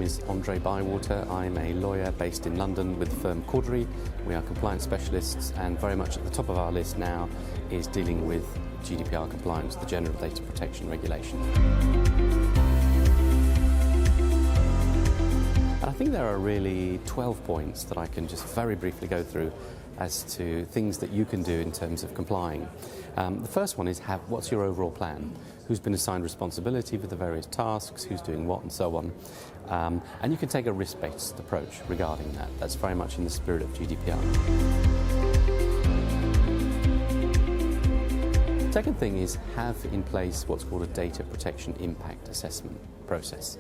is Andre Bywater. I'm a lawyer based in London with the firm Cordery. We are compliance specialists, and very much at the top of our list now is dealing with GDPR compliance, the General Data Protection Regulation. And I think there are really 12 points that I can just very briefly go through as to things that you can do in terms of complying. The first one is what's your overall plan? Who's been assigned responsibility for the various tasks, who's doing what, and so on. And you can take a risk-based approach regarding that. That's very much in the spirit of GDPR. Second thing is have in place what's called a data protection impact assessment process.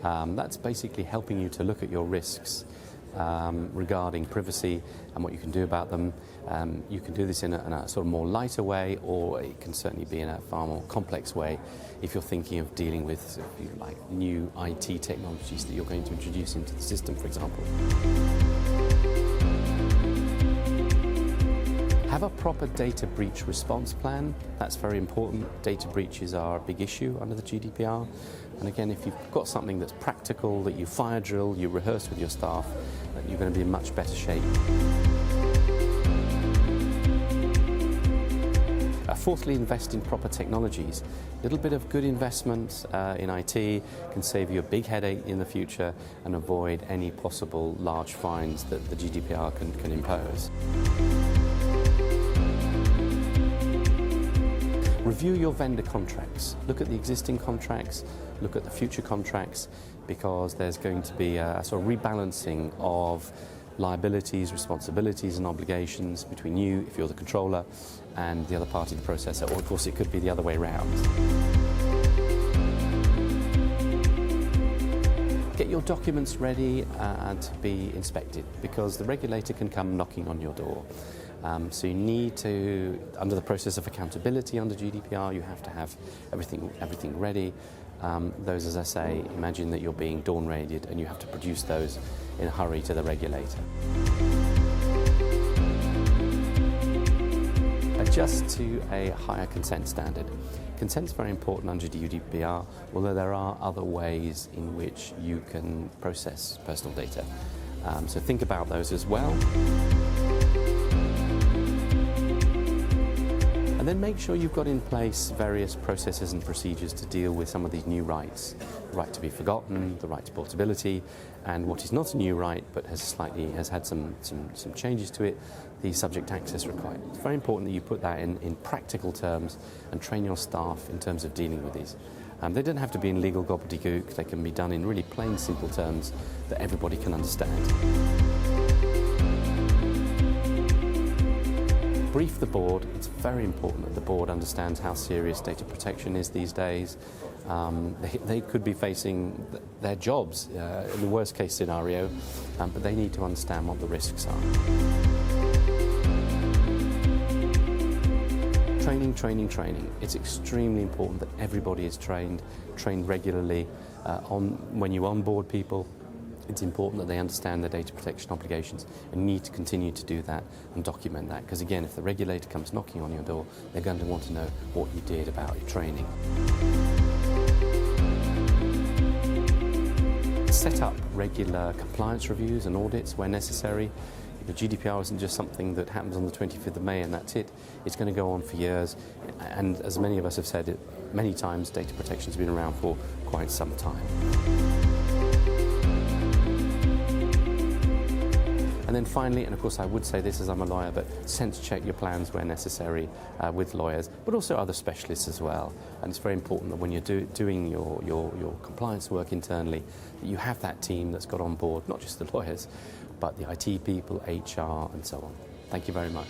That's basically helping you to look at your risks regarding privacy and what you can do about them. You can do this in a sort of more lighter way, or it can certainly be in a far more complex way if you're thinking of dealing with like new IT technologies that you're going to introduce into the system, for example. Have a proper data breach response plan. That's very important. Data breaches are a big issue under the GDPR. And again, if you've got something that's practical, that you fire drill, you rehearse with your staff, then you're going to be in much better shape. Fourthly, invest in proper technologies. A little bit of good investment in IT can save you a big headache in the future and avoid any possible large fines that the GDPR can impose. Review your vendor contracts. Look at the existing contracts, look at the future contracts, because there's going to be a sort of rebalancing of liabilities, responsibilities and obligations between you, if you're the controller, and the other party, the processor, or of course it could be the other way around. Get your documents ready to be inspected, because the regulator can come knocking on your door. So you need to, under the process of accountability under GDPR, you have to have everything ready. Those, as I say, imagine that you're being dawn raided and you have to produce those in a hurry to the regulator. Adjust to a higher consent standard. Consent is very important under GDPR, although there are other ways in which you can process personal data. So think about those as well. And then make sure you've got in place various processes and procedures to deal with some of these new rights. The right to be forgotten, the right to portability, and what is not a new right but has had some changes to it, the subject access required. It's very important that you put that in practical terms and train your staff in terms of dealing with these. They don't have to be in legal gobbledygook, they can be done in really plain, simple terms that everybody can understand. Brief the board. It's very important that the board understands how serious data protection is these days. They could be facing their jobs in the worst case scenario, but they need to understand what the risks are. Training. It's extremely important that everybody is trained regularly. When you onboard people, it's important that they understand their data protection obligations and need to continue to do that and document that, because again, if the regulator comes knocking on your door, they're going to want to know what you did about your training. Set up regular compliance reviews and audits where necessary. The GDPR isn't just something that happens on the 25th of May and that's it. It's going to go on for years, and as many of us have said it many times, data protection has been around for quite some time. And then finally, and of course I would say this as I'm a lawyer, but sense check your plans where necessary with lawyers, but also other specialists as well. And it's very important that when you're doing your compliance work internally, that you have that team that's got on board, not just the lawyers, but the IT people, HR, and so on. Thank you very much.